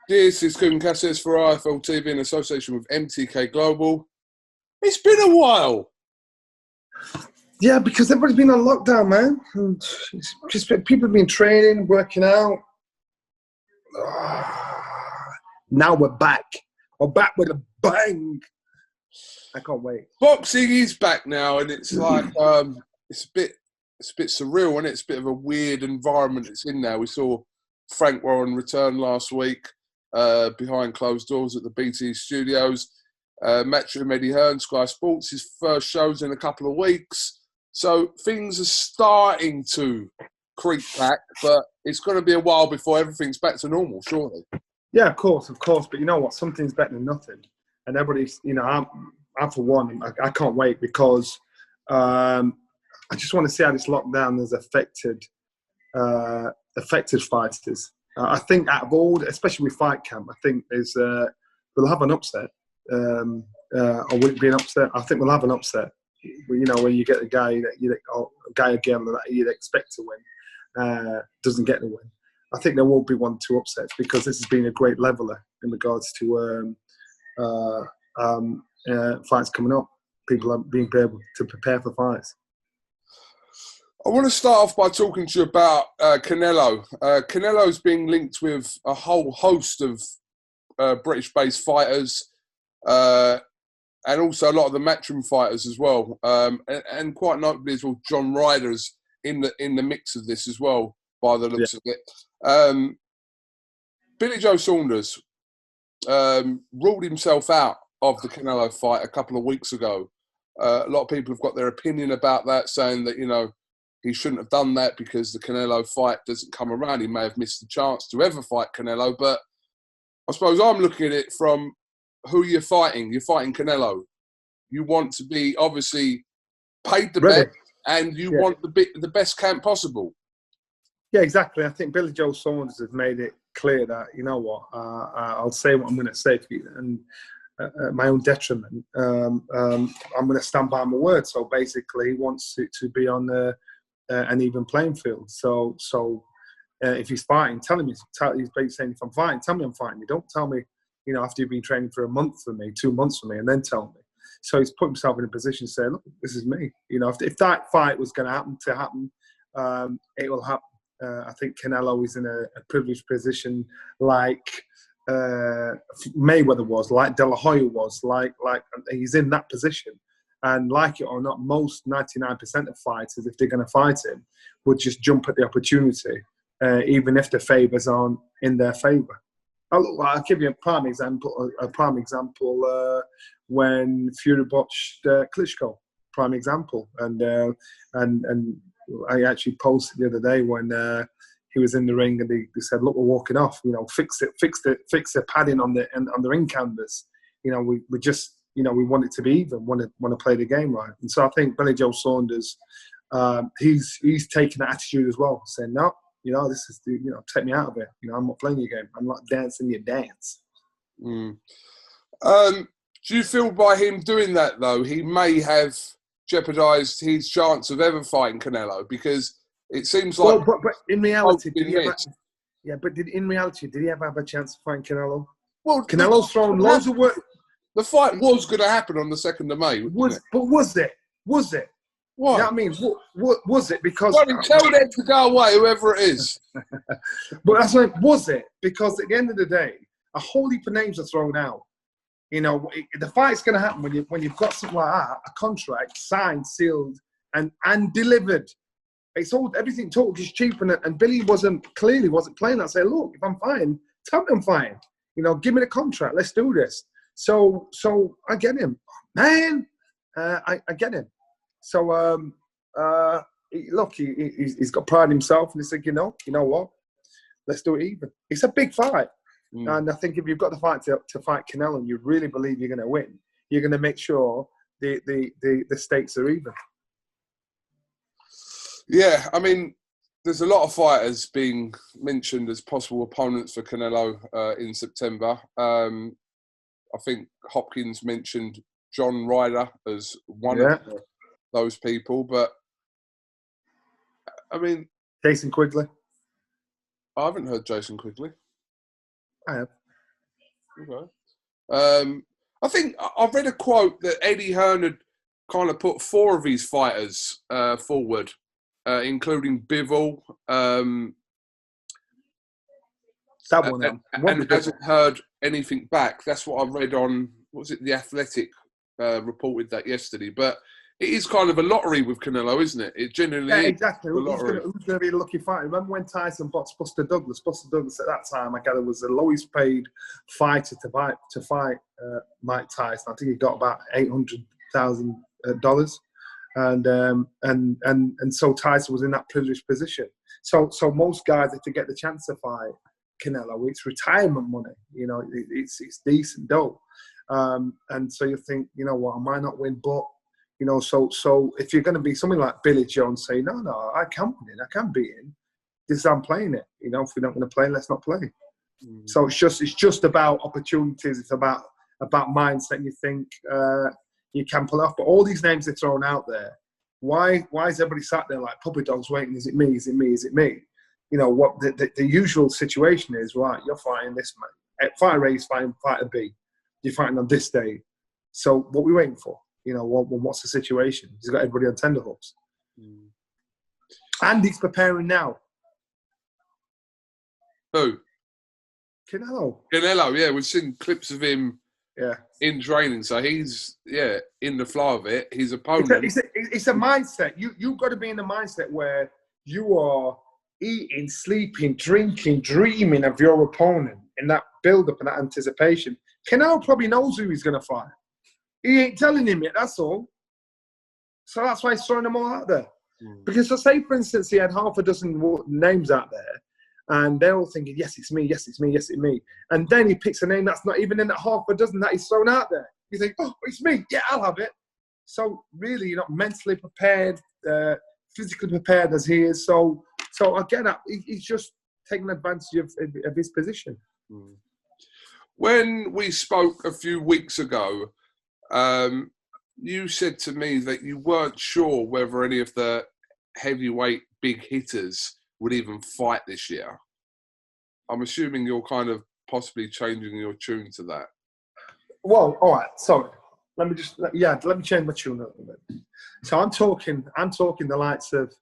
This is KUGAN CASSIUS for IFL TV in association with MTK Global. It's been a while. Yeah, because everybody's been on lockdown, man. And it's just people have been training, working out. Now we're back. We're back with a bang. I can't wait. Boxing is back now, and it's like it's a bit surreal, and it's a bit of a weird environment it's in now. We saw Frank Warren return last week behind closed doors at the BT Studios. Matchroom Eddie Hearn, Sky Sports, his first shows in a couple of weeks. So things are starting to creep back, but it's going to be a while before everything's back to normal, surely. Yeah, of course. But you know what? Something's better than nothing. And everybody's, you know, I'm for one, I can't wait because I just want to see how this lockdown has affected fighters. I think out of all, especially with Fight Camp, I think we'll have an upset. Or will it be an upset? I think we'll have an upset. You know, when you get a guy again that you'd expect to win, doesn't get the win. I think there will be 1-2 upsets because this has been a great leveler in regards to fights coming up. People are being able to prepare for fights. I want to start off by talking to you about Canelo. Canelo's being linked with a whole host of British-based fighters, and also a lot of the Matchroom fighters as well, and quite notably as well, John Ryder's in the mix of this as well, by the looks of it. Billy Joe Saunders ruled himself out of the Canelo fight a couple of weeks ago. A lot of people have got their opinion about that, saying that, you know, he shouldn't have done that because the Canelo fight doesn't come around. He may have missed the chance to ever fight Canelo, but I suppose I'm looking at it from who you're fighting. You're fighting Canelo. You want to be obviously paid the best, and you want the best camp possible. Yeah, exactly. I think Billy Joe Saunders has made it clear that, you know what, I'll say what I'm going to say to you, and at my own detriment, I'm going to stand by my word. So basically, he wants it to be on an even playing field. So if he's fighting, tell him he's basically saying, if I'm fighting, tell me I'm fighting. You don't tell me, you know, after you've been training for a month for me, 2 months for me, and then tell me. So he's put himself in a position to say, look, this is me. You know, if that fight was going to happen, it will happen. I think Canelo is in a privileged position like Mayweather was, like De La Hoya was, like he's in that position. And like it or not, most 99% of fighters, if they're going to fight him, would just jump at the opportunity, even if the favours aren't in their favour. I'll give you a prime example. When Fury botched Klitschko, prime example. And I actually posted the other day when he was in the ring, and they said, "Look, we're walking off. You know, fix the padding on the ring canvas. You know, we just, you know, we want it to be even. Want to play the game right." And so I think Billy Joe Saunders, he's taken that attitude as well, saying, "No, you know, this is you know, take me out of it. You know, I'm not playing your game. I'm not dancing your dance." Mm. Do you feel by him doing that though, he may have jeopardised his chance of ever fighting Canelo? Because it seems like, well, but in reality, did he ever have a chance to fight Canelo? Well, Canelo's thrown loads of work. The fight was going to happen on the 2nd of May. But was it? Was it? What? You know what I mean? What was it? Because tell them to go away, whoever it is. But that's like, was it? Because at the end of the day, a whole heap of names are thrown out. You know, the fight's going to happen when you've got something like that, a contract signed, sealed, and delivered. It's all, everything talk is cheap, and Billy clearly wasn't playing that. Say, look, if I'm fighting, tell me I'm fighting. You know, give me the contract. Let's do this. So I get him, man. I get him. So look, he's got pride in himself, and he said, you know what? Let's do it even. It's a big fight. And I think if you've got the fight to fight Canelo and you really believe you're going to win, you're going to make sure the stakes are even. Yeah, I mean, there's a lot of fighters being mentioned as possible opponents for Canelo in September. I think Hopkins mentioned John Ryder as one of those people, but I mean, Jason Quigley. I haven't heard Jason Quigley. I have. Okay. I think I've read a quote that Eddie Hearn had kind of put 4 of his fighters forward, including Bivol. That one, and hasn't heard anything back. That's what I read on, what was it, The Athletic reported that yesterday. But it is kind of a lottery with Canelo, isn't it? It genuinely is. Exactly. Who's going to be the lucky fighter? Remember when Tyson boxed Buster Douglas? Buster Douglas at that time, I gather, was the lowest paid fighter to fight Mike Tyson. I think he got about $800,000, and so Tyson was in that privileged position. So most guys, if they get the chance to fight Canelo, it's retirement money. You know, it's decent dough, and so you think, you know what, I might not win, but you know, so if you're going to be something like Billy Jones, say, no, I can win, I can beat him. This is how I'm playing it. You know, if we're not going to play, let's not play. So it's just about opportunities. It's about mindset. You think you can pull it off, but all these names are thrown out there. Why is everybody sat there like puppy dogs waiting? Is it me? Is it me? Is it me? You know what the usual situation is, right? You're fighting this man. Fighter A is fighting fighter B. You're fighting on this day. So what are we waiting for? You know, what's the situation? He's got everybody on tenterhooks. And he's preparing now. Who? Canelo. Canelo, yeah. We've seen clips of him in training. So he's, in the flow of it. His opponent. It's a mindset. You've got to be in the mindset where you are eating, sleeping, drinking, dreaming of your opponent in that build-up and that anticipation. Canelo probably knows who he's going to fight. He ain't telling him yet, that's all. So that's why he's throwing them all out there. Because, so say, for instance, he had half a dozen names out there, and they're all thinking, yes, it's me, yes, it's me, yes, it's me. And then he picks a name that's not even in that half a dozen that he's thrown out there. You think, oh, it's me. Yeah, I'll have it. So really, you're not mentally prepared, physically prepared as he is. So I get that. He's just taking advantage of his position. When we spoke a few weeks ago, you said to me that you weren't sure whether any of the heavyweight big hitters would even fight this year. I'm assuming you're kind of possibly changing your tune to that. Well, all right. Sorry. Let me change my tune a little bit. So I'm talking the likes of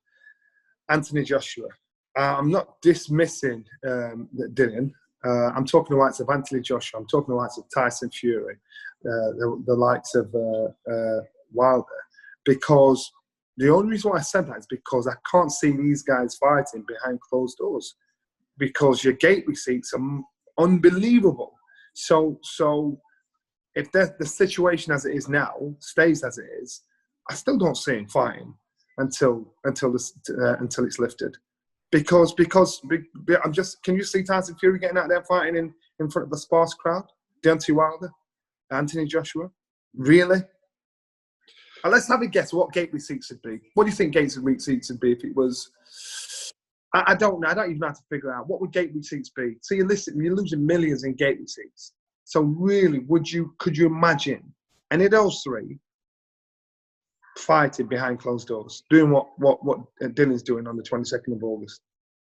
Anthony Joshua. I'm not dismissing Dillian. I'm talking the likes of Anthony Joshua. I'm talking the likes of Tyson Fury, the likes of Wilder. Because the only reason why I said that is because I can't see these guys fighting behind closed doors. Because your gate receipts are unbelievable. So if the situation as it is now stays as it is, I still don't see him fighting until it's lifted. Because I'm just, can you see Tyson Fury getting out there fighting in front of a sparse crowd? Deontay Wilder, Anthony Joshua, really? And let's have a guess what gate receipts would be. What do you think gate receipts would be if it was? I don't know. I don't even have to figure out what would gate receipts be. So you're losing millions in gate receipts. So really, could you imagine any of those three fighting behind closed doors, doing what Dylan's doing on the 22nd of August?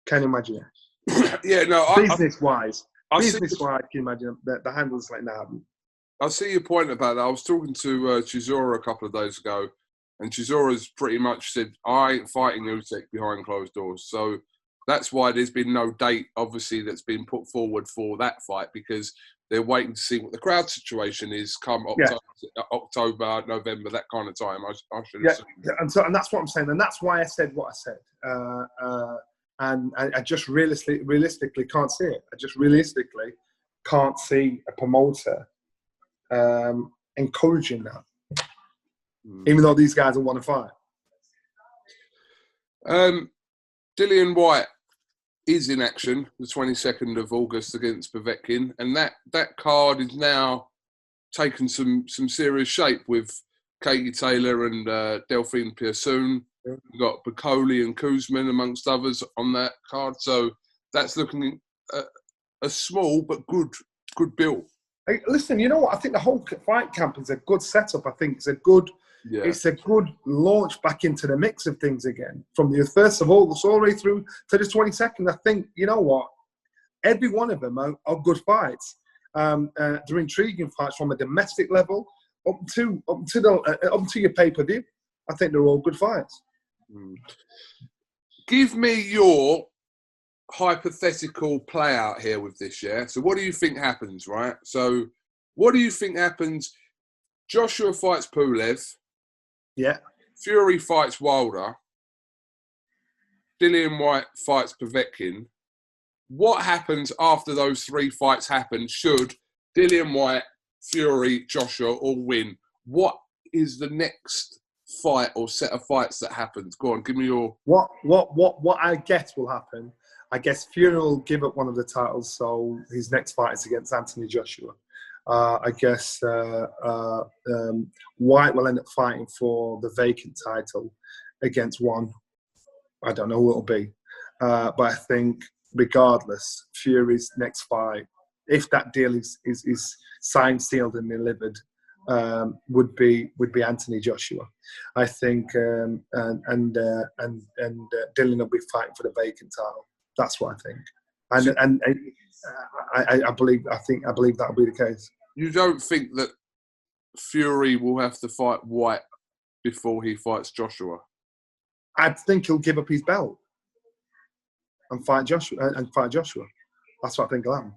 Can you imagine it? Yeah, no. Business-wise, can you imagine the handles like that? I see your point about that. I was talking to Chisora a couple of days ago, and Chisora's pretty much said, I ain't fighting Usyk behind closed doors. So that's why there's been no date, obviously, that's been put forward for that fight, because they're waiting to see what the crowd situation is come October, November, that kind of time. I should assume. And that's what I'm saying. And that's why I said what I said. And I just realistically can't see it. I just realistically can't see a promoter encouraging that, even though these guys will want to fight. Dillian White is in action the 22nd of August against Povetkin, and that card is now taken some serious shape with Katie Taylor and Delphine Pearson. We've got Bacoli and Kuzman, amongst others, on that card. So that's looking a small but good build. Hey, listen, you know what? I think the whole fight camp is a good setup. I think it's a good launch back into the mix of things again. From the 1st of August all the way through to the 22nd, I think, you know what? Every one of them are good fights. they're intriguing fights from a domestic level up to your pay-per-view. I think they're all good fights. Give me your hypothetical play out here with this, yeah? So what do you think happens, right? So what do you think happens? Joshua fights Pulev. Yeah. Fury fights Wilder. Dillian White fights Povetkin. What happens after those 3 fights happen? Should Dillian White, Fury, Joshua all win? What is the next fight or set of fights that happens? Go on, give me your... What I guess will happen, I guess Fury will give up one of the titles, so his next fight is against Anthony Joshua. I guess White will end up fighting for the vacant title against one. I don't know who it'll be. But I think, regardless, Fury's next fight, if that deal is signed, sealed, and delivered, would be Anthony Joshua. I think, and Dillian will be fighting for the vacant title. That's what I think, and I believe that'll be the case. You don't think that Fury will have to fight White before he fights Joshua? I think he'll give up his belt and fight Joshua. That's what I think will happen.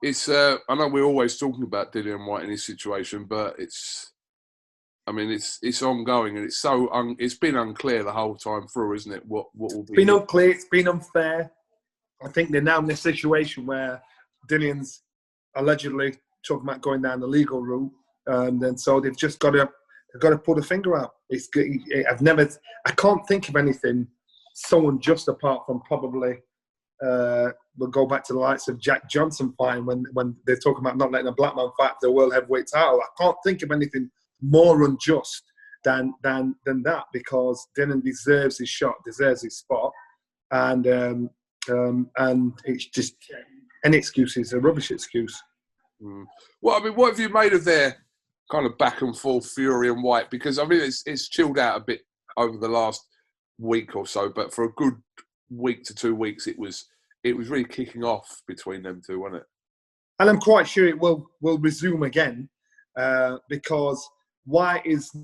It's. I know we're always talking about Dillian White in this situation, but it's ongoing, and it's been unclear the whole time through, isn't it? What will be? It's been unclear. It's been unfair. I think they're now in a situation where Dillian's allegedly talking about going down the legal route, and then so they've just got to put a finger out. I can't think of anything so unjust apart from probably. We'll go back to the likes of Jack Johnson fighting when they're talking about not letting a black man fight for the world heavyweight title. I can't think of anything more unjust than that, because Dillian deserves his shot, deserves his spot, and it's just any excuse is a rubbish excuse. Well, I mean, what have you made of their kind of back and forth, Fury and White? Because I mean, it's chilled out a bit over the last week or so, but for a good week to 2 weeks, it was really kicking off between them two, wasn't it? And I'm quite sure it will resume again, because White does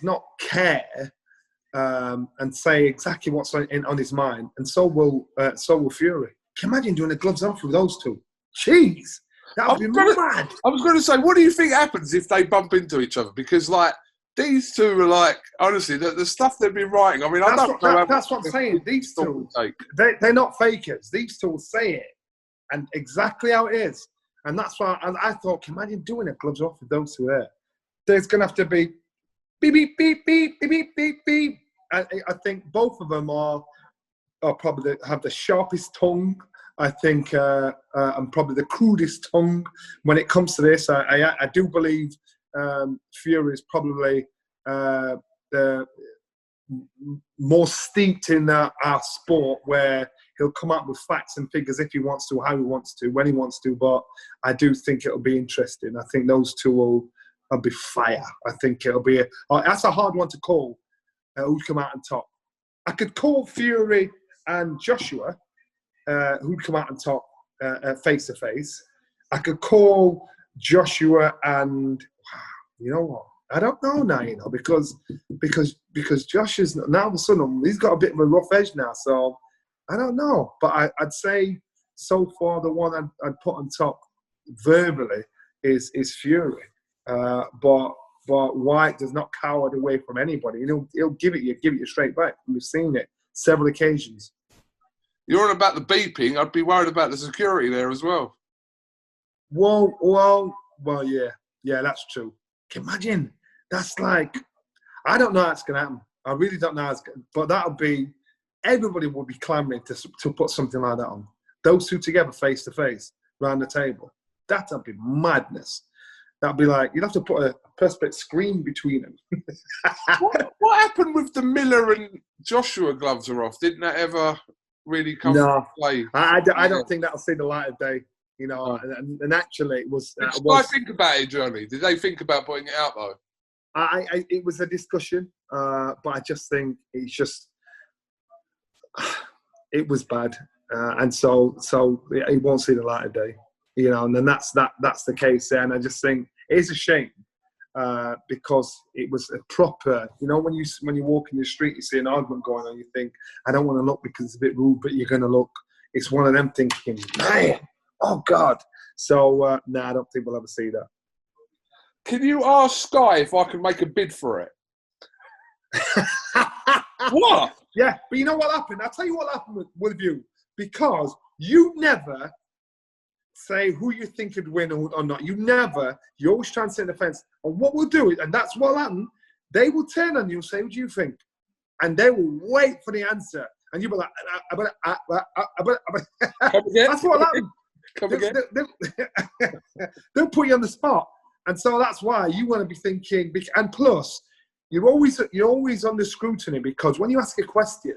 not care and say exactly what's on his mind, and so will Fury. Can you imagine doing a gloves off with those two? Jeez, that would be mad. I was going to say, what do you think happens if they bump into each other? Because like these two are like, honestly, the stuff they've been writing. I mean, that's what I'm saying. These two, they're not fakers. These two will say it, and exactly how it is. And that's why I thought, can you imagine doing a gloves off with those two there? There's going to have to be beep, beep, beep, beep, beep, beep, beep, beep. I think both of them are probably have the sharpest tongue. I think and probably the crudest tongue when it comes to this. I do believe Fury is probably the more steeped in our sport, where he'll come up with facts and figures if he wants to, how he wants to, when he wants to. But I do think it'll be interesting. I think those two will be fire. I think it'll be that's a hard one to call. Who'd come out on top? I could call Fury and Joshua, who'd come out on top face to face. I could call Joshua and you know what? I don't know now, because Josh is now all of a sudden he's got a bit of a rough edge now, so I don't know. But I'd say so far the one I'd put on top verbally is Fury. But White does not cower away from anybody. He'll give it you straight back. We've seen it several occasions. You're on about the beeping. I'd be worried about the security there as well. Well, yeah, that's true. Can you imagine? That's like, I don't know how it's going to happen. I really don't know how it's going to, but that'll be, everybody will be clamoring to put something like that on. Those two together face to face around the table. That'll be madness. That'll be like, you'd have to put a perspex screen between them. What happened with the Miller and Joshua gloves are off? Didn't that ever really come to play? I don't think that'll see the light of day. And actually it was... Did I think about it, Johnny? Did they think about putting it out, though? It was a discussion, but I just think it was bad. and so he won't see the light of day, you know. And then that's the case there. And I just think it's a shame because it was a proper, you know, when you walk in the street, you see an argument going on, you think, I don't want to look because it's a bit rude, but you're going to look. It's one of them thinking, man, oh God. So no, I don't think we'll ever see that. Can you ask Sky if I can make a bid for it? What? Yeah, but you know what happened? I'll tell you what happened with you. Because you never say who you think could win or not. You always try and sit in the fence. And what we'll do, and that's what will happen, they will turn on you and say, what do you think? And they will wait for the answer. And you'll be like, Come again? that's what will happen. Come again? They'll put you on the spot. And so that's why you want to be thinking, and plus, you're always under scrutiny, because when you ask a question,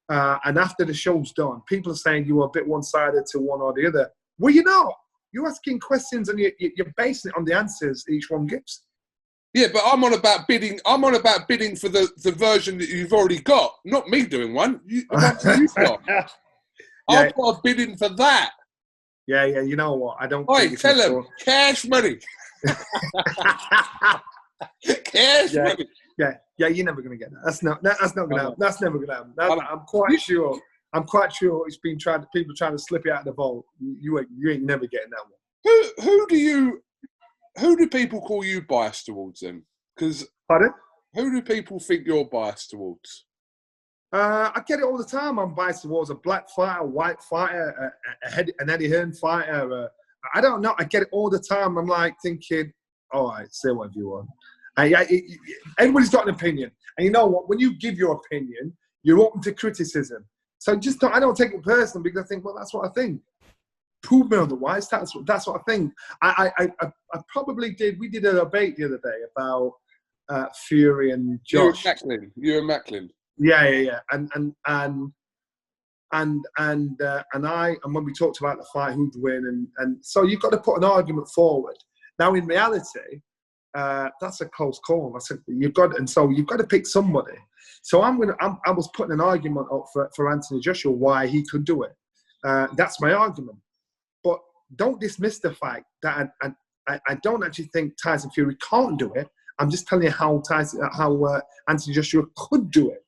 and after the show's done, people are saying you were a bit one-sided to one or the other. Well, you're not. You're asking questions and you're basing it on the answers each one gives. Yeah, but I'm on about bidding. I'm on about bidding for the version that you've already got, not me doing one. The one that you've got. Yeah. I've got a bidding for that. Yeah. You know what? I don't. Oi, tell him cash money. Cash money. Yeah, you're never going to get that. That's not going to happen. That's never going to happen. I'm quite sure. It's been people trying to slip it out of the vault. You ain't never getting that one. Who do people call you biased towards then? Because pardon? Who do people think you're biased towards? I get it all the time. I'm biased towards a black fighter, a white fighter, an Eddie Hearn fighter. I don't know. I get it all the time. I'm like thinking, all right, say whatever you want. Everybody's got an opinion. And you know what? When you give your opinion, you're open to criticism. So I don't take it personal, because I think, well, that's what I think. Prove me otherwise. That's what I think. I probably did. We did a debate the other day about Fury and Josh. You and Macklin. Yeah. And when we talked about the fight, who'd win, and so you've got to put an argument forward. Now, in reality, that's a close call. You've got to pick somebody. So I was putting an argument up for Anthony Joshua why he could do it. That's my argument. But don't dismiss the fact that I don't actually think Tyson Fury can't do it. I'm just telling you how Anthony Joshua could do it.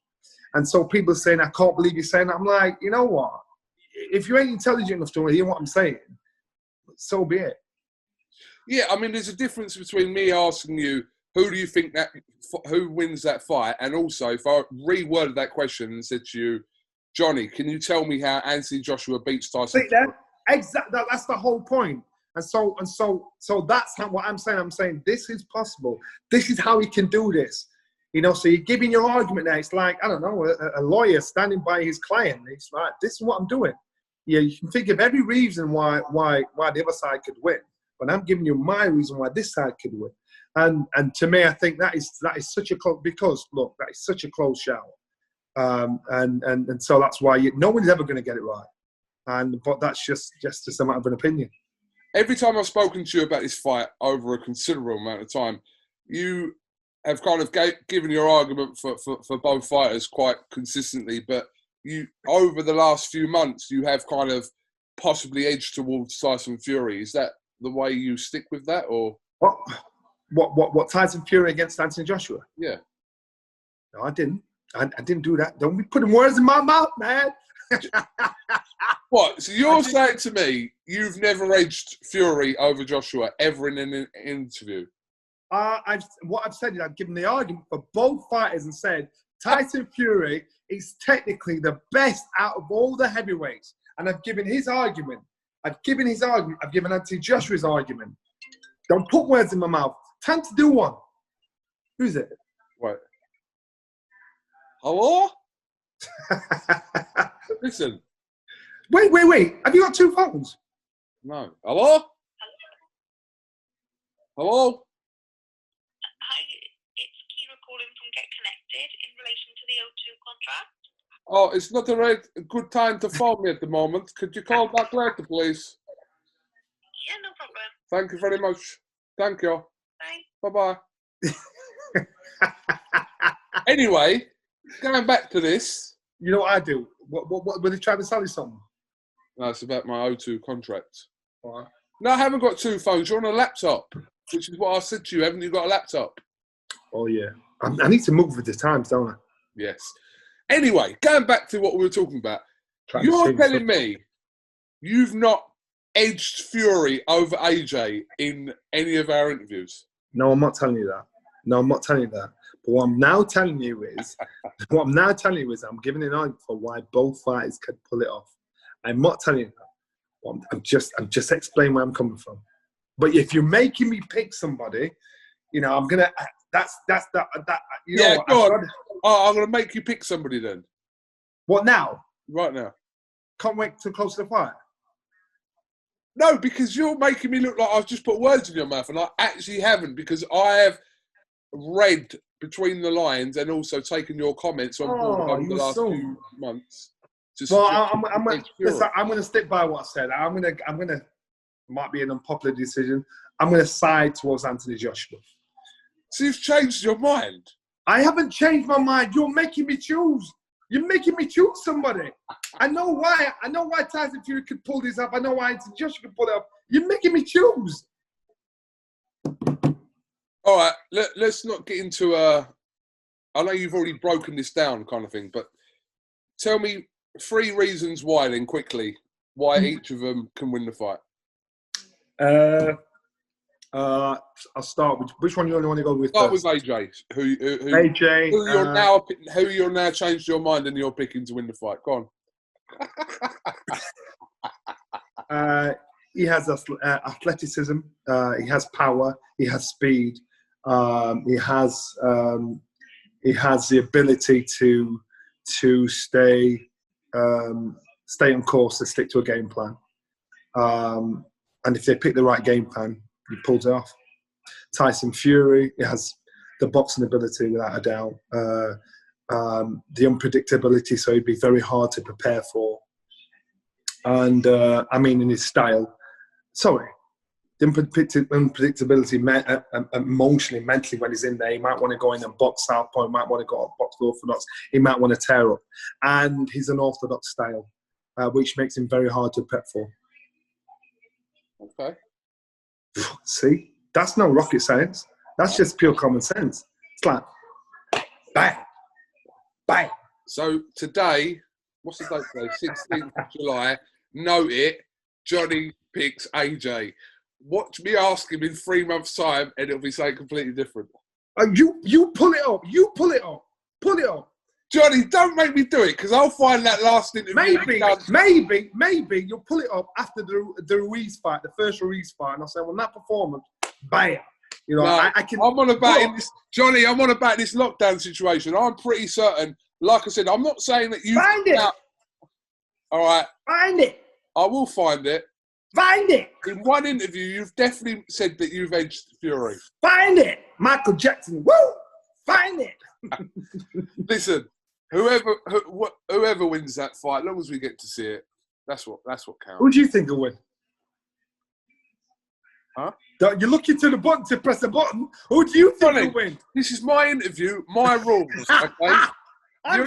And so people are saying, I can't believe you're saying that. I'm like, you know what? If you ain't intelligent enough to hear what I'm saying, so be it. Yeah, I mean, there's a difference between me asking you, who do you think who wins that fight? And also, if I reworded that question and said to you, Johnny, can you tell me how Anthony Joshua beats Tyson? Exactly. That's the whole point. And so that's what I'm saying. I'm saying this is possible. This is how he can do this. You know, so you're giving your argument there. It's like, I don't know, a lawyer standing by his client. It's like, this is what I'm doing. Yeah, you can think of every reason why the other side could win. But I'm giving you my reason why this side could win. And to me, I think that is such a close, because look, that is such a close shout. And so that's why no one's ever going to get it right. But that's just a matter of an opinion. Every time I've spoken to you about this fight over a considerable amount of time, you have kind of given your argument for both fighters quite consistently. But you, over the last few months, you have kind of possibly edged towards Tyson Fury. Is that the way you stick with that, or what Tyson Fury against Anthony Joshua? Yeah. No, I didn't. I didn't do that. Don't be putting words in my mouth, man. What? So you're saying to me you've never edged Fury over Joshua ever in an interview? What I've said is I've given the argument for both fighters and said Tyson Fury is technically the best out of all the heavyweights, and I've given his argument. I've given Anthony Joshua's argument. Don't put words in my mouth. Time to do one. Who's it? What? Hello? Listen. Wait. Have you got two phones? No. Hello? Hello? Hi, it's Kira calling from Get Connected in relation to the O2 contract. Oh, it's not a good time to phone me at the moment. Could you call back later, please? Yeah, no problem. Thank you very much. Thank you. Bye. Bye-bye. Anyway, going back to this. You know what I do? What were they trying to sell you something? No, it's about my O2 contract. All right. No, I haven't got 2 phones. You're on a laptop, which is what I said to you. Haven't you got a laptop? Oh, yeah. I need to move with the times, don't I? Yes. Anyway, going back to what we were talking about, you're telling me you've not edged Fury over AJ in any of our interviews? No, I'm not telling you that. No, I'm not telling you that. But what I'm now telling you is, I'm giving an argument for why both fighters could pull it off. I'm not telling you that. Well, I'm just explaining where I'm coming from. But if you're making me pick somebody, you know, I'm gonna. That's that. You know, yeah, go on. I'm gonna make you pick somebody then. What now? Right now. Can't wait to close the fight. No, because you're making me look like I've just put words in your mouth, and I actually haven't, because I have read between the lines and also taken your comments on board over the last few months. Well, I'm going to stick by what I said. I'm going to, might be an unpopular decision. I'm going to side towards Anthony Joshua. So you've changed your mind? I haven't changed my mind. You're making me choose. You're making me choose somebody. I know why. I know why Tyson Fury could pull this up. I know why Anthony Joshua could pull it up. You're making me choose. All right, let's not get into I know you've already broken this down kind of thing, but tell me 3 reasons why, then, quickly, why each of them can win the fight. I'll start with, which one you only want to go with Start first? with AJ. AJ. Who you're now changed your mind and you're picking to win the fight. Go on. He has athleticism. He has power. He has speed. He has the ability to stay on course, to stick to a game plan. And if they pick the right game plan, he pulls it off. Tyson Fury, he has the boxing ability without a doubt. The unpredictability, so he'd be very hard to prepare for. And I mean, in his style. Sorry. The unpredictability emotionally, mentally, when he's in there, he might want to go in and box southpaw, he might want to go up box orthodox, he might want to tear up. And he's an orthodox style, which makes him very hard to prep for. Okay. See? That's no rocket science. That's just pure common sense. It's like, bang, bang. So today, what's the date today? 16th of July. Note it, Johnny picks AJ. Watch me ask him in 3 months' time, and it'll be something completely different. You pull it up. You pull it up. Pull it up. Johnny, don't make me do it, because I'll find that last interview. Maybe you'll pull it up after the Ruiz fight, the first Ruiz fight, and I'll say, well, that performance, bam. You know, no, I can. I'm on about in this, Johnny. I'm on about this lockdown situation. I'm pretty certain. Like I said, I'm not saying that you find it. All right, find it. I will find it. Find it. In one interview, you've definitely said that you've edged Fury. Find it. Michael Jackson. Woo! Find it. Listen, whoever wins that fight, as long as we get to see it, that's what counts. Who do you think will win? Huh? You're looking to the button to press the button. Who do you think will win? This is my interview, my rules. Okay. I'm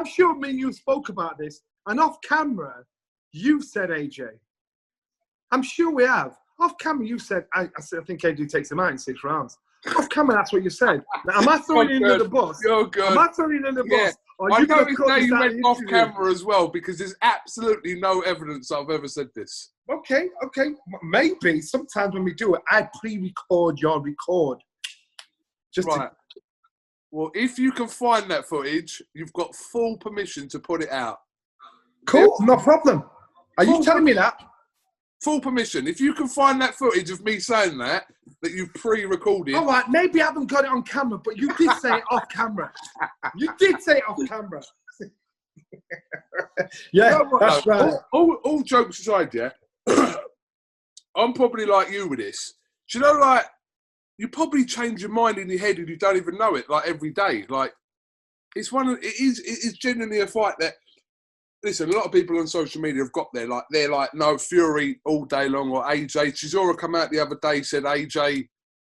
sure me and you spoke about this, and off camera, you said AJ. I'm sure we have. Off camera, you said, I think AJ takes him out in 6 rounds. Off camera, that's what you said. Now, am I throwing you under the bus? You're good. Am I throwing you under the bus? I noticed now you went off camera as well, because there's absolutely no evidence I've ever said this. Okay. Maybe sometimes when we do it, I pre-record your record. Right. Well, if you can find that footage, you've got full permission to put it out. Cool, no problem. Are you telling me that? Full permission. If you can find that footage of me saying that you've pre-recorded. All right, maybe I haven't got it on camera, but you did say it off camera. You did say it off camera. Yeah, that's right. All jokes aside, yeah, I'm probably like you with this. Do you know, like, you probably change your mind in your head and you don't even know it, like, every day. Like, it is genuinely a fight that, listen, a lot of people on social media have got there, like, they're like, no, Fury all day long, or AJ. Chisora come out the other day, said AJ,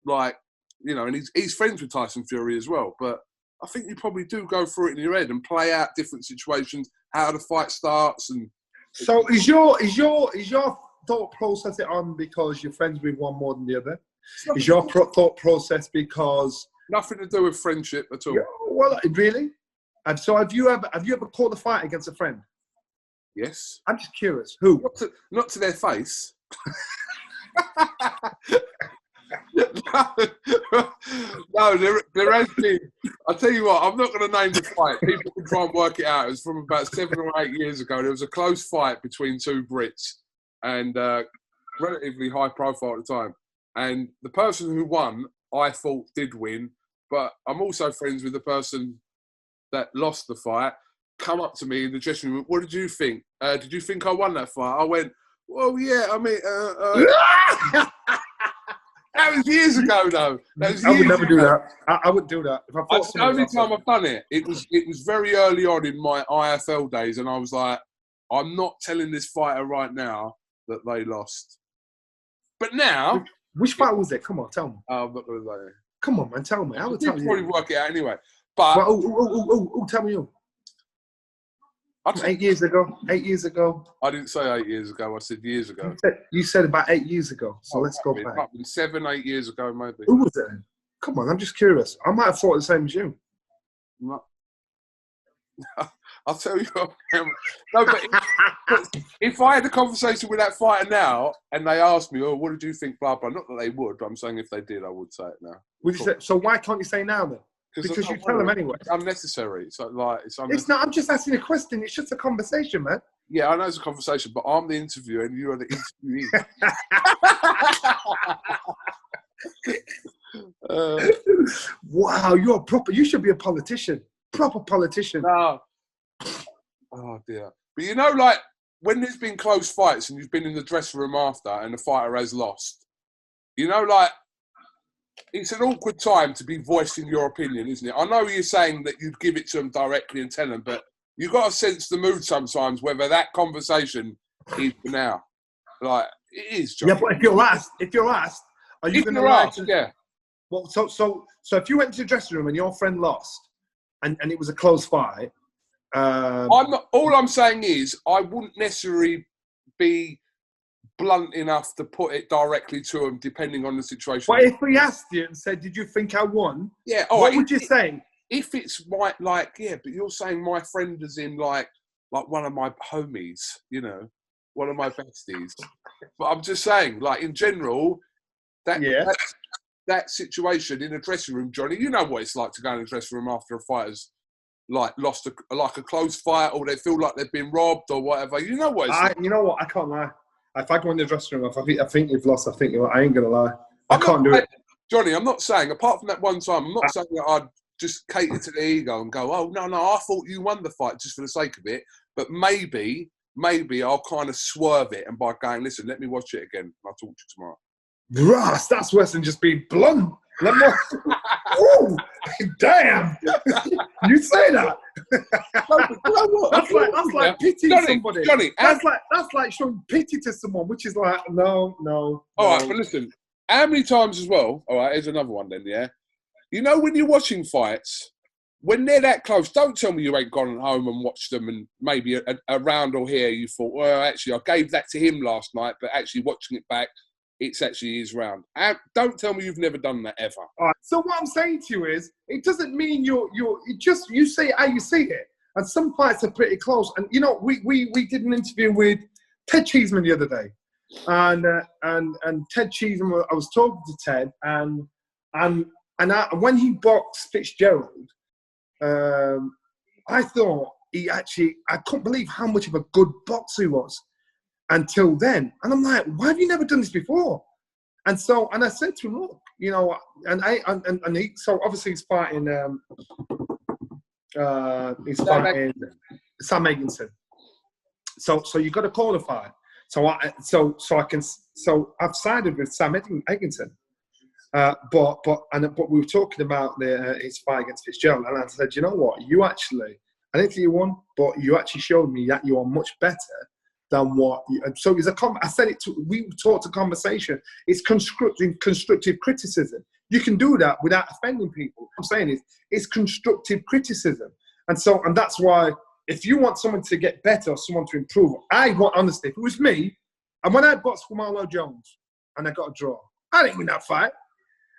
like, you know, and he's friends with Tyson Fury as well. But I think you probably do go through it in your head and play out different situations, how the fight starts and So is your thought process it on because you're friends with one more than the other? Is your thought process because nothing to do with friendship at all? Well, really? And so have you ever called a fight against a friend? Yes. I'm just curious. Who? Not to their face. No, there has been. I'll tell you what, I'm not going to name the fight. People can try and work it out. It was from about 7 or 8 years ago. There was a close fight between two Brits and relatively high profile at the time. And the person who won, I thought, did win. But I'm also friends with the person that lost the fight. Come up to me in the dressing room. What did you think? Did you think I won that fight? I went, well, yeah, I mean... That was years ago, though. I would never do that. I wouldn't do that. If I That's the only time I've done it. It was very early on in my IFL days, and I was like, I'm not telling this fighter right now that they lost. But now... Which fight was it? Come on, tell me. I'm not going to say. Come on, man, tell me. I would tell you. Probably work it out anyway. But... tell me who. 8 years ago. 8 years ago. I didn't say 8 years ago. I said years ago. You said about 8 years ago. So let's go back. 7, 8 years ago, maybe. Who was it? Come on, I'm just curious. I might have thought the same as you. No. I'll tell you what. No, but if I had a conversation with that fighter now and they asked me, oh, what did you think, blah, blah, not that they would, but I'm saying if they did, I would say it now. Would you say, so why can't you say now then? Because you tell them anyway. It's unnecessary. It's unnecessary. It's not. I'm just asking a question. It's just a conversation, man. Yeah, I know it's a conversation, but I'm the interviewer and you are the interviewee. Wow, you're proper. You should be a politician. Proper politician. No. Oh, dear. But you know, like, when there's been close fights and you've been in the dressing room after and the fighter has lost, you know, like, it's an awkward time to be voicing your opinion, isn't it? I know you're saying that you'd give it to them directly and tell them, but you've got to sense the mood sometimes, whether that conversation is for now. Like, it is, John. Yeah, but if you're asked, are you going to lie to... Yeah. Well, so if you went to the dressing room and your friend lost and it was a close fight... all I'm saying is I wouldn't necessarily be blunt enough to put it directly to them, depending on the situation. But if we asked you and said, "Did you think I won?" Yeah. What would you say? If it's but you're saying my friend is in like one of my homies, you know, one of my besties. But I'm just saying, like in general, that situation in a dressing room, Johnny, you know what it's like to go in a dressing room after a fighter's like lost a close fight, or they feel like they've been robbed or whatever. You know what it's like. You know what? I can't lie. If I go in the dressing room, I think you've lost. I think I ain't gonna lie. I can't do it, Johnny. I'm not saying. Apart from that one time, I'm not saying that I'd just cater to the ego and go, "Oh no, I thought you won the fight just for the sake of it." But maybe I'll kind of swerve it and by going, "Listen, let me watch it again. I'll talk to you tomorrow." Ross, that's worse than just being blunt. Ooh, damn! You say that? That's like pitying somebody. Johnny, that's like showing pity to someone, which is like no. All right, but listen, how many times as well? All right, here's another one then. Yeah, you know when you're watching fights, when they're that close, don't tell me you ain't gone home and watched them and maybe a round or here you thought, well, actually, I gave that to him last night, but actually watching it back, it's actually his round. Don't tell me you've never done that ever. All right. So what I'm saying to you is, it doesn't mean you say it how you see it. And some fights are pretty close. And you know, we did an interview with Ted Cheeseman the other day, and Ted Cheeseman. I was talking to Ted, and when he boxed Fitzgerald, I thought I couldn't believe how much of a good boxer he was. Until then, and I'm like, why have you never done this before? And I said to him, look, you know, so obviously he's fighting Sam Egginson. So you got to qualify. So I've sided with Sam Egginson. But we were talking about his fight against Fitzgerald, and I said, you know what, I didn't think you won, but you actually showed me that you are much better than what. So it's I said it. We talked a conversation. It's constructive criticism. You can do that without offending people. What I'm saying it's constructive criticism, and that's why if you want someone to get better or someone to improve, I want, honestly, if it was me, and when I boxed Camelo Jones and I got a draw, I didn't win that fight.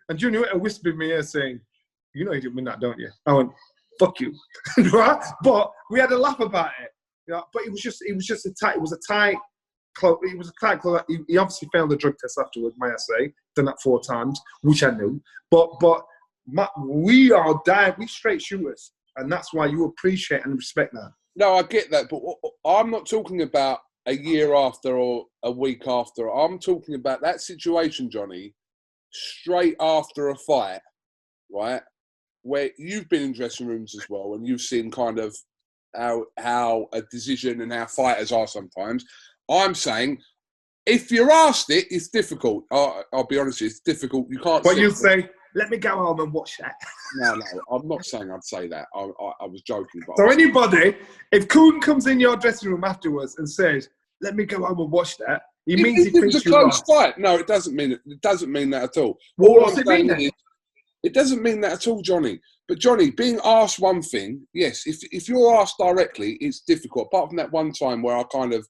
And Junior Whittaker whispered in my ear saying, you know you didn't win that, don't you? I went, fuck you. Right? But we had a laugh about it. You know, but it was just a tight close. He obviously failed the drug test afterwards, may I say. Done that 4 times, which I knew. But Matt, we are we straight shooters. And that's why you appreciate and respect that. No, I get that. But I'm not talking about a year after or a week after. I'm talking about that situation, Johnny, straight after a fight, right? Where you've been in dressing rooms as well, and you've seen kind of how a decision and how fighters are sometimes. I'm saying, if you're asked it, it's difficult. I'll be honest, it's difficult. You can't. But you'll say, "Let me go home and watch that." No, I'm not saying I'd say that. I was joking. But So anybody, if KUGAN comes in your dressing room afterwards and says, "Let me go home and watch that," he means he thinks it's a close fight. No, it doesn't mean it. It doesn't mean that at all. Well, All what's I'm it mean saying then? is, it doesn't mean that at all, Johnny. But Johnny, being asked one thing, yes, if you're asked directly, it's difficult. Apart from that one time where I kind of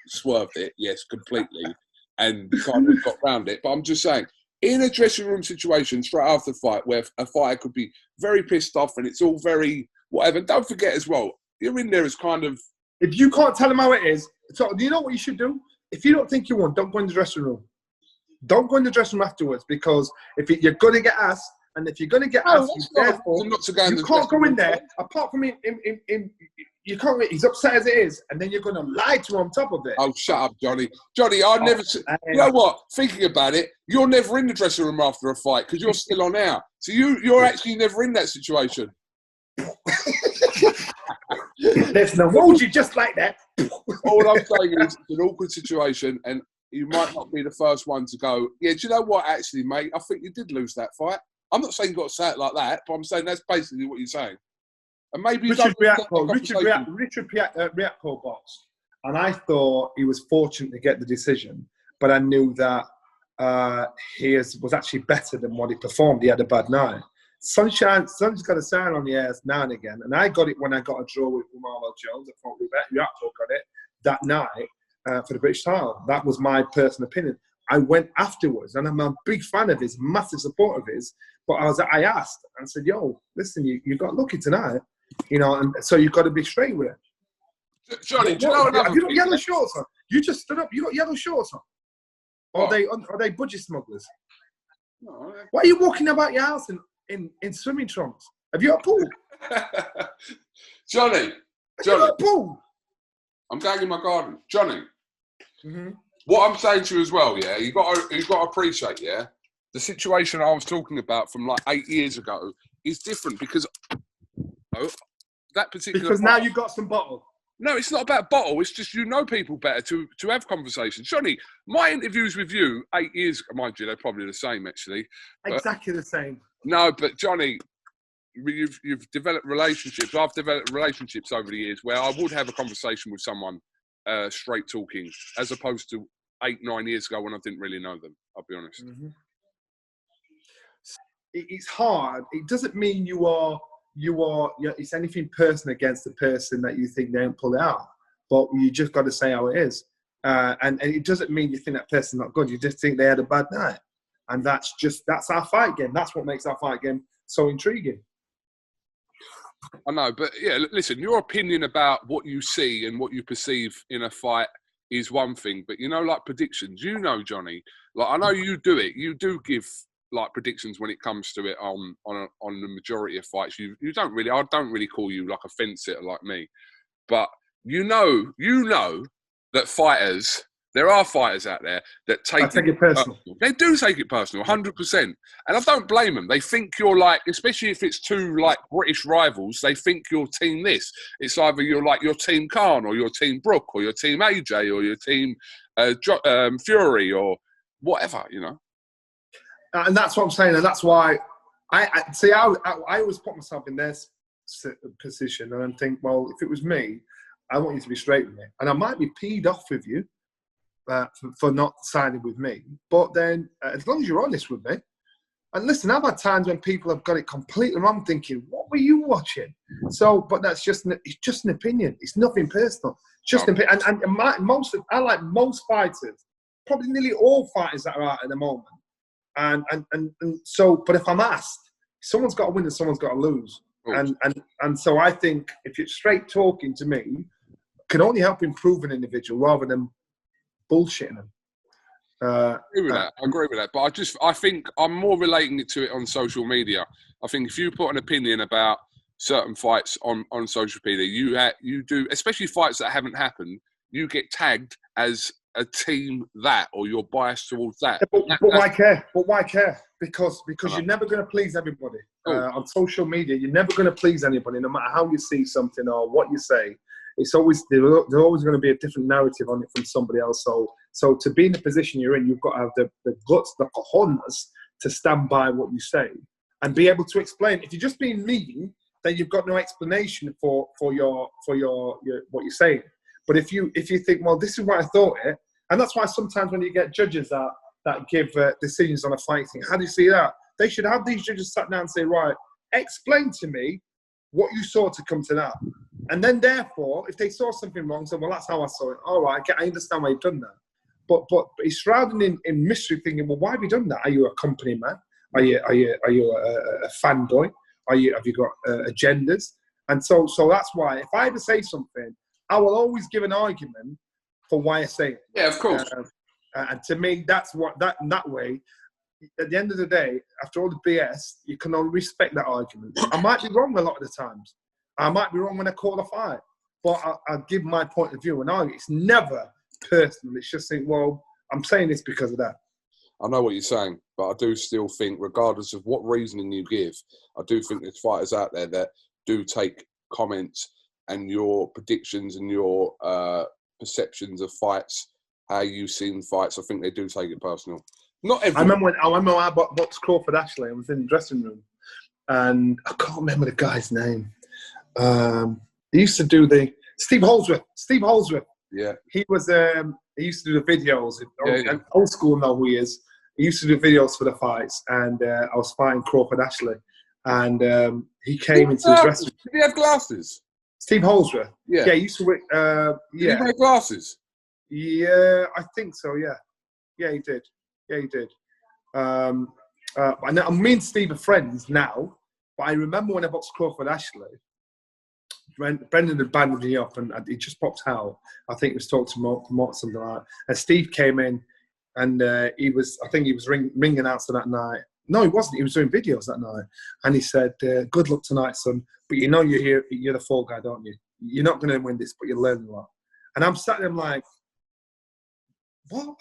swerved it, yes, completely, and kind of got round it. But I'm just saying, in a dressing room situation straight after the fight, where a fighter could be very pissed off and it's all very whatever. And don't forget as well, you're in there as kind of. If you can't tell him how it is, so do you know what you should do? If you don't think you won, don't go in the dressing room. Don't go in the dressing room afterwards, because you're going to get asked, and if you're going to get asked, you can't go in there. Apart from you can't. He's upset as it is, and then you're going to lie to him on top of it. Oh, shut up, Johnny. Johnny, I never. You know what? Thinking about it, you're never in the dressing room after a fight because you're still on air. So you're actually never in that situation. Listen, I rolled you just like that. All I'm saying is it's an awkward situation, and you might not be the first one to go, yeah, do you know what, actually, mate, I think you did lose that fight. I'm not saying you've got to say it like that, but I'm saying that's basically what you're saying. And maybe Richard Riatko boxed, and I thought he was fortunate to get the decision, but I knew that he was actually better than what he performed. He had a bad night. Sun's got a sign on the airs now and again, and I got it when I got a draw with Camelo Jones. I thought Riatko got it that night for the British title. That was my personal opinion. I went afterwards, and I'm a big fan of his, massive support of his. But I asked and said, "Yo, listen, you got lucky tonight, you know, and so you've got to be straight with it." Johnny, do you know another have you got yellow shorts on? You just stood up. You got yellow shorts on. Or are they budgie smugglers? No, why are you walking about your house in swimming trunks? Have you got a pool? Johnny, Have you got a pool? I'm going in my garden. Johnny, Mm-hmm. what I'm saying to you as well, yeah, you've got to appreciate, yeah, the situation I was talking about from like 8 years ago is different because that particular. Because now you've got some bottle. No, it's not about bottle. It's just you know people better to have conversations. Johnny, my interviews with you 8 years, mind you, they're probably the same actually. Exactly the same. No, but Johnny, you've developed relationships. I've developed relationships over the years where I would have a conversation with someone straight talking, as opposed to 8, 9 years ago when I didn't really know them. I'll be honest. Mm-hmm. It's hard. It doesn't mean it's anything personal against the person that you think they don't pull it out. But you just got to say how it is. And it doesn't mean you think that person's not good. You just think they had a bad night. And that's our fight game. That's what makes our fight game so intriguing. I know, but yeah, listen, your opinion about what you see and what you perceive in a fight is one thing. But, you know, like predictions, you know, Johnny, like I know you do it. You do give like predictions when it comes to it on the majority of fights. I don't really call you like a fence sitter like me, but you know that there are fighters out there that take it personal. They do take it personal, 100%. And I don't blame them. They think you're like, especially if it's two like British rivals, they think you're team this. It's either you're like your team Khan or your team Brook or your team AJ or your team Fury or whatever, you know. And that's what I'm saying, and that's why I always put myself in their position and think, well, if it was me, I want you to be straight with me, and I might be peed off with you for not signing with me, but then as long as you're honest with me, And listen, I've had times when people have got it completely wrong, thinking, "What were you watching?" So, but that's it's just an opinion. It's nothing personal. It's just an opinion. And I like most fighters, probably nearly all fighters that are out at the moment. And so, but if I'm asked, someone's got to win and someone's got to lose. And so I think if you're straight talking to me, can only help improve an individual rather than bullshitting them. I agree with that. But I think I'm more relating it to it on social media. I think if you put an opinion about certain fights on social media, you do, especially fights that haven't happened, you get tagged as a team that, or you're biased towards that. But why care? But why care? Because you're never going to please everybody. On social media, you're never going to please anybody, no matter how you see something or what you say. It's always there's always going to be a different narrative on it from somebody else. So to be in the position you're in, you've got to have the guts, the cojones to stand by what you say and be able to explain. If you're just being mean, then you've got no explanation for your what you're saying. But if you think, well, this is what I thought it, and that's why sometimes when you get judges that give decisions on a fight, think, how do you see that? They should have these judges sat down and say, right, explain to me what you saw to come to that. And then, therefore, if they saw something wrong, say, well, that's how I saw it. All right, I understand why you've done that. But it's shrouded in mystery, thinking, well, why have you done that? Are you a company man? Are you a fanboy? Have you got agendas? And so that's why, if I ever say something, I will always give an argument for why I say it. Yeah, of course. And to me, that's that way. At the end of the day, after all the BS, you can only respect that argument. I might be wrong a lot of the times. I might be wrong when I call a fight, but I'll give my point of view and argue. It's never personal. It's just saying, well, I'm saying this because of that. I know what you're saying, but I do still think, regardless of what reasoning you give, I do think there's fighters out there that do take comments and your predictions and your perceptions of fights, how you've seen fights. I think they do take it personal. Not everyone. I remember when I boxed Crawford Ashley. I was in the dressing room, and I can't remember the guy's name. He used to do Steve Holsworth. Yeah. He was. He used to do the videos. Yeah. Old school know who he is. He used to do videos for the fights, and I was fighting Crawford Ashley, and he came into the dressing room. Did he have glasses? Steve Holsworth. Yeah. Yeah, he used to wear. Did he wear glasses? Yeah, I think so. Yeah. Yeah, he did. Yeah, he did. And me and Steve are friends now, but I remember when I boxed Crawford Ashley, Brendan had banded me up and he just popped out. I think he was talking to promote something like that. And Steve came in and I think he was ring announcer that night. No, he wasn't. He was doing videos that night. And he said, good luck tonight, son. But you know you're the fall guy, don't you? You're not going to win this, but you'll learn a lot. And I'm sat there like, what?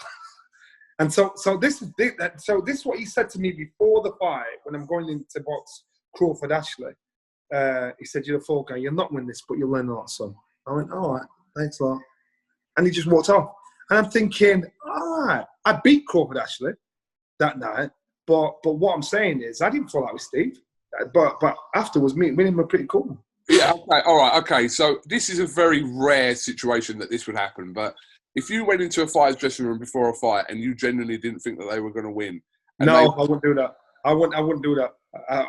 And so this is what he said to me before the fight when I'm going in to box Crawford Ashley. He said, you're a fall guy. You'll not win this, but you'll learn a lot, son. I went, all right, thanks a lot. And he just walked off. And I'm thinking, all right, I beat Crawford Ashley that night. But what I'm saying is I didn't fall out with Steve. But afterwards, me and him were pretty cool. Yeah, okay, all right, okay. So this is a very rare situation that this would happen. But if you went into a fighter's dressing room before a fight and you genuinely didn't think that they were going to win, no, I wouldn't do that. I wouldn't do that. I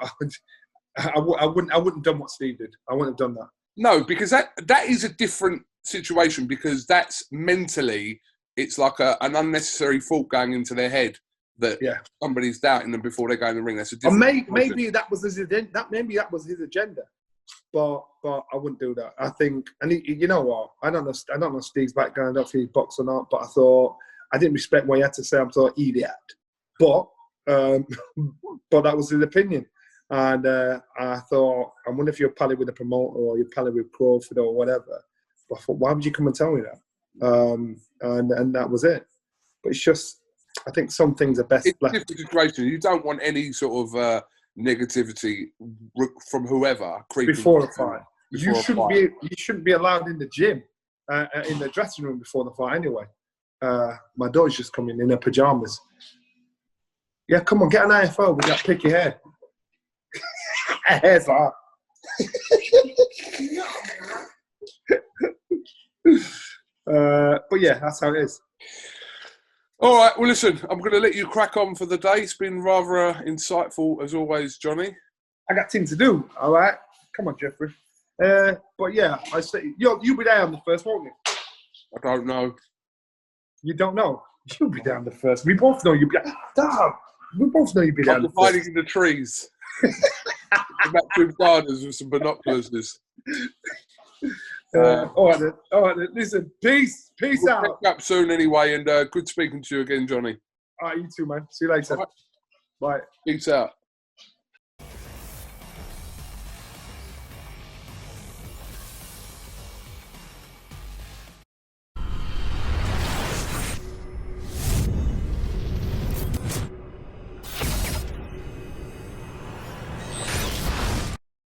wouldn't have done what Steve did. I wouldn't have done that. No, because that is a different situation, because that's mentally, it's like an unnecessary thought going into their head that somebody's doubting them before they go in the ring. That's a different. Maybe that was his agenda. Maybe that was his agenda. But I wouldn't do that. I think, and you know what? I don't know Steve's background. I don't know if he's boxed or not. But I thought I didn't respect what he had to say. I'm sort of idiot. But that was his opinion. And I thought, I wonder if you're pally with a promoter or you're pally with Crawford or whatever. But I thought, why would you come and tell me that? And that was it. But it's just, I think some things are best left. It's a different situation. You don't want any sort of negativity from whoever before a fight. You shouldn't be allowed in the gym, in the dressing room before the fight anyway. My daughter's just coming in her pajamas. Yeah, come on, get an IFO. We got to pick your hair. Hair's like but yeah, that's how it is. All right. Well, listen, I'm going to let you crack on for the day. It's been rather insightful as always, Johnny. I got things to do. All right. Come on, Jeffrey. But yeah, I say you'll be there on the first, won't you? I don't know. You don't know. You'll be down the first. We both know you'll be. Damn. We both know you'll be down I'm the hiding first. in the trees. I'm back to gardens with some binoculars. All right, then. Listen, peace We'll out. pick up soon anyway, and good speaking to you again, Johnny. All right, you too, man. See you later. All right. Bye. Peace out.